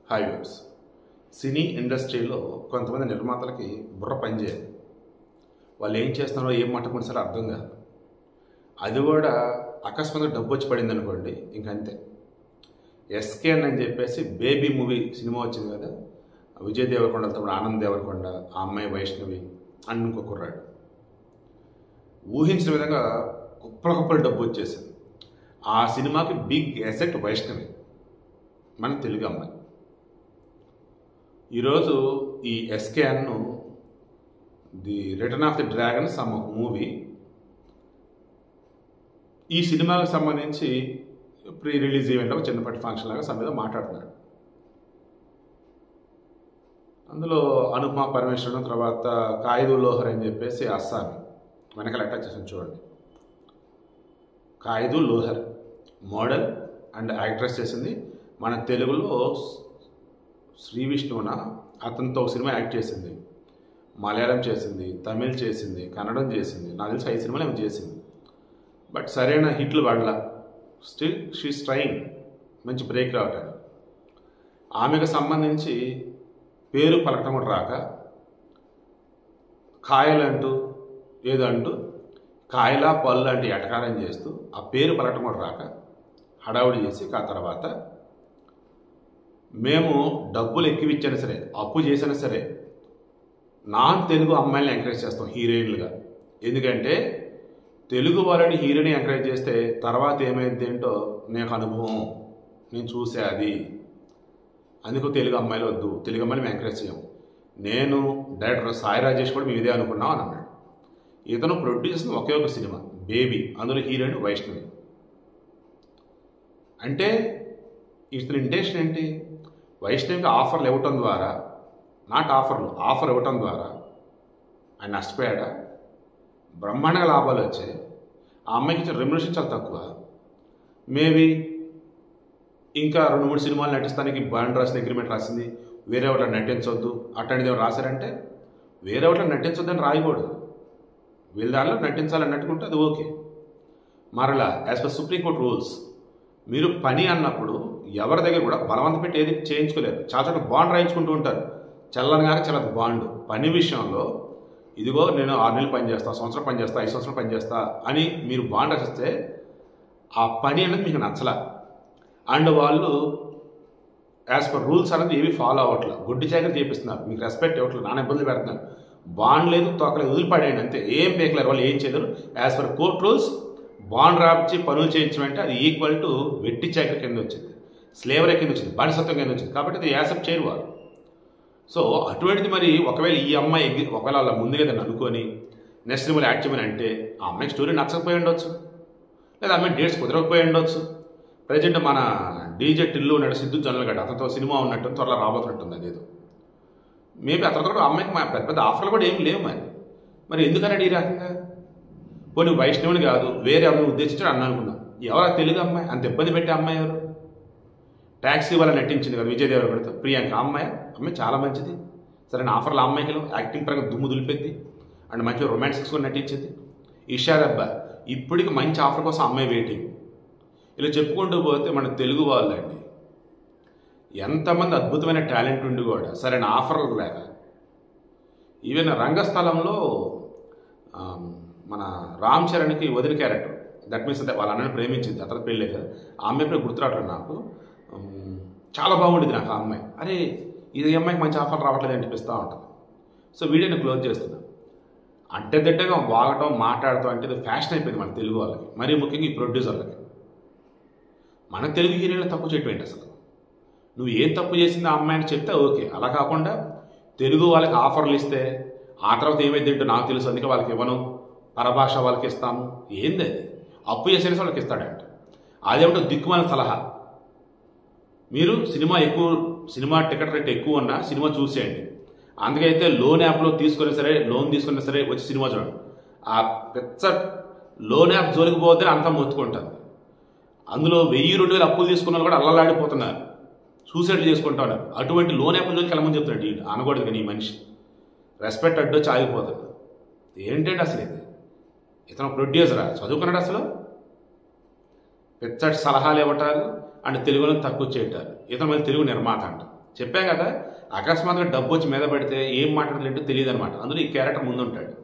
Hi viewers. సినీ ఇండస్ట్రీలో కొంతమంది నిర్మాతలకి బుర్ర పనిచేయదు. వాళ్ళు ఏం చేస్తున్నారో ఏం మాట్లాడుకుంటారో అర్థం కాదు. అది కూడా అకస్మాత్తుగా డబ్బు వచ్చి పడింది అనుకోండి, ఇంకంతే. ఎస్కేఎన్ అని చెప్పేసి బేబీ మూవీ సినిమా వచ్చింది కదా, విజయ్ దేవరకొండతో ఆనంద్ దేవరకొండ, ఆ అమ్మాయి వైష్ణవి అని ఇంకో కుర్రాడు. ఊహించిన విధంగా కుప్పలు డబ్బు వచ్చేసింది. ఆ సినిమాకి బిగ్ ఎసెట్ వైష్ణవి, మన తెలుగు అమ్మాయి. ఈరోజు ఈ ఎస్కేఎన్ను the return of the dragon some movie, ఈ సినిమాకి సంబంధించి ప్రీ రిలీజ్ ఈవెంట్లో చిన్నపాటి ఫంక్షన్ లాగా సమ్ మీద మాట్లాడుతున్నాడు. అందులో అనుపమ పరమేశ్వరన్, తర్వాత కాయిదు లోహర్ అని చెప్పేసి అస్సామి వెనకాల అటాచ్ చేసాను చూడండి. Kayadu Lohar model and actress చేసింది. మన తెలుగులో శ్రీ విష్ణువున అతనితో ఒక సినిమా యాక్ట్ చేసింది, మలయాళం చేసింది, తమిళ్ చేసింది, కన్నడం చేసింది, నాకు తెలిసి 5 సినిమాలు ఏమో చేసింది. బట్ సరైన హిట్లు పడలా. స్టిల్ షీస్ ట్రైయింగ్ మంచి బ్రేక్ రావటానికి. ఆమెకు సంబంధించి పేరు పలకటం కూడా రాక, కాయలంటూ ఏదో అంటూ కాయల పళ్ళు అంటే ఎటకారం చేస్తూ ఆ పేరు పలకటం కూడా రాక హడావుడి చేసి, ఆ తర్వాత మేము డబ్బులు ఎక్కువిచ్చాను సరే, అప్పు చేసినా సరే నాన్ తెలుగు అమ్మాయిని ఎంకరేజ్ చేస్తాం హీరోయిన్లుగా. ఎందుకంటే తెలుగు వాళ్ళని హీరోయిన్ ఎంకరేజ్ చేస్తే తర్వాత ఏమైంది ఏంటో నాకు అనుభవం, నేను చూసే అది. అందుకు తెలుగు అమ్మాయిలు వద్దు, తెలుగు అమ్మాయిని మేము ఎంకరేజ్ చేయము. నేను డైరెక్టర్ సాయి రాజేష్ కూడా మేము ఇదే అనుకున్నాం అని అన్నాడు. ఇతను ప్రొడ్యూస్ చేసిన ఒకే ఒక సినిమా బేబీ, అందులో హీరోయిన్ వైష్ణవి. అంటే ఇతని ఇంటెన్షన్ ఏంటి? వైష్ణవికి ఆఫర్లు ఇవ్వటం ద్వారా, నాట్ ఆఫర్ ఇవ్వటం ద్వారా ఆయన నష్టపోయాడా? బ్రహ్మాండంగా లాభాలు వచ్చాయి. ఆ అమ్మాయికి ఇచ్చిన రెమ్యునరేషన్ చాలా తక్కువ. మేబీ ఇంకా 2-3 సినిమాలు నటిస్తానికి బాండ్ రాసిన అగ్రిమెంట్ రాసింది, వేరే ఒకటి నటించవద్దు అట్లాంటిది ఏమైనా రాశారంటే, వేరే ఒకటి నటించొద్దని రాయకూడదు. వీళ్ళ దానిలో నటించాలన్నట్టుకుంటే అది ఓకే. మరలా యాజ్ పర్ సుప్రీంకోర్టు రూల్స్, మీరు పని అన్నప్పుడు ఎవరి దగ్గర కూడా బలవంత పెట్టి ఏది చేయించుకోలేరు. చాలా చోట్ల బాండ్ రాయించుకుంటూ ఉంటారు, చల్లనగానే చల్లదు బాండ్. పని విషయంలో ఇదిగో నేను 6 నెలలు పని చేస్తా, సంవత్సరం పని చేస్తా, 5 సంవత్సరాలు పని చేస్తా అని మీరు బాండ్ రాసిస్తే ఆ పని అనేది మీకు నచ్చలా. అండ్ వాళ్ళు యాజ్ పర్ రూల్స్ అనేది ఏవి ఫాలో అవ్వట్లేదు, గుడ్డి చాకరీ చేపిస్తున్నారు, మీకు రెస్పెక్ట్ ఇవ్వట్లేదు, నాన్న ఇబ్బందులు పెడుతున్నారు. బాండ్ లేదు, తొక్కలేదు, వదిలిపడేయండి అంతే, ఏం పేకలేరు వాళ్ళు, ఏం చేయలేరు. As per court rules bond రాపించి పనులు చేయించడం అంటే అది ఈక్వల్ టు వెట్టి చాకరీ కింద వచ్చింది, స్లేవరీ కింద వచ్చింది, బానిసత్వం కింద వచ్చింది. కాబట్టి అది యాక్సెప్ట్ చేయరు వాళ్ళు. సో అటువంటిది మరి ఒకవేళ ఈ అమ్మాయి ఒకవేళ అలా ముందుగా దాన్ని అనుకొని నెక్స్ట్ సినిమాలు యాక్ట్ చేయమని అంటే, ఆ అమ్మాయికి స్టోరీ నచ్చకపోయి ఉండొచ్చు, లేదా అమ్మాయి డేట్స్ కుదరకపోయి ఉండొచ్చు. ప్రజెంట్ మన డీజే టిల్లు ఉన్నాడు, సిద్ధు జొన్నలగడ్డ, అతనితో సినిమా ఉన్నట్టు త్వరలో రాబోతున్నట్టుంది. అదేదో మేబీ అతనితో కూడా అమ్మాయికి పెద్ద పెద్ద ఆఫర్లు కూడా ఏం లేవు. మరి ఎందుకన్నాడు ఈ రకంగా? కొన్ని వైష్ణవుని కాదు, వేరే అమ్మాయి ఉద్దేశించాడు అన్న అనుకున్నాం. ఎవరు తెలుగు అమ్మాయి అంత ఇబ్బంది పెట్టే అమ్మాయి ఎవరు? ట్యాక్సీ వల్ల నటించింది కదా విజయ్ దేవరకొండతో, ప్రియాంక. అమ్మాయి చాలా మంచిది, సరైన ఆఫర్లు అమ్మాయికి యాక్టింగ్ పరంగా దుమ్ము దులిపెద్ది, అండ్ మంచిగా రొమాంటిక్స్ కూడా నటించింది. ఇషా దబ్బా ఇప్పటికి మంచి ఆఫర్ కోసం అమ్మాయి వెయిటింగ్. ఇలా చెప్పుకుంటూ పోతే మన తెలుగు వాళ్ళండి ఎంతమంది అద్భుతమైన టాలెంట్ ఉండి కూడా సరైన ఆఫర్లు లేక, ఈవెన్ రంగస్థలంలో మన రామ్ చరణ్కి వదిన క్యారెక్టర్, దట్ మీన్స్ వాళ్ళ అన్నని ప్రేమించింది, అతను పెళ్ళే కదా, ఆ అమ్మాయి ఇప్పుడు గుర్తురావట్లేదు నాకు. చాలా బాగుండేది నాకు ఆ అమ్మాయి. అరే ఇది అమ్మాయికి మంచి ఆఫర్ రావట్లేదు అనిపిస్తూ ఉంటుంది. సో వీడియోని క్లోజ్ చేస్తున్నాను. అడ్డదిడ్డగా వాగటం, మాట్లాడటం అంటే ఇది ఫ్యాషన్ అయిపోయింది మన తెలుగు వాళ్ళకి, మరీ ముఖ్యంగా ఈ ప్రొడ్యూసర్లకి. మన తెలుగు హీరోయిన్లు తప్పు చేయటం ఏంటి అసలు? నువ్వు ఏం తప్పు చేసింది ఆ అమ్మాయిని చెప్తే ఓకే, అలా కాకుండా తెలుగు వాళ్ళకి ఆఫర్లు ఇస్తే ఆ తర్వాత ఏమైంది ఏంటో నాకు తెలుసు, అందుకే వాళ్ళకి ఇవ్వను, పరభాష వాళ్ళకి ఇస్తాము. ఏంది అది? అప్పు చేసేసి వాళ్ళకి ఇస్తాడంట. అదేమిటో దిక్కుమాలిన సలహా. మీరు సినిమా టికెట్ రేట్ ఎక్కువ ఉన్నా సినిమా చూసేయండి. అందుకైతే లోన్ యాప్లో లోన్ తీసుకున్నా సరే వచ్చి సినిమా చూడండి. ఆ పెద్ద లోన్ యాప్ జోలికి పోతే అంతా మొత్తుకుంటుంది. అందులో 1000-2000 అప్పులు తీసుకున్న వాళ్ళు కూడా అల్లలాడిపోతున్నారు, సూసైడ్ చేసుకుంటా ఉన్నారు. అటువంటి లోన్ యాప్ జోలికి వెళ్ళమని చెప్తున్నాడు. అనకూడదు కానీ ఈ మనిషి రెస్పెక్ట్ అడ్డొచ్చి ఆగిపోతుంది. ఏంటంటే అసలు ఇది ఇతను ప్రొడ్యూసరా? చదువుకున్నాడు అసలు? పెచ్చటి సలహాలు ఇవ్వటాలు అండ్ తెలుగులో తక్కువ చేయటాలు. ఇతను మళ్ళీ తెలుగు నిర్మాత అంట. చెప్పాం కదా, అకస్మాత్తుగా డబ్బు వచ్చి మీద పడితే ఏం మాట్లాడలేంటో తెలియదు అనమాట. అందులో ఈ క్యారెక్టర్ ముందుంటాడు.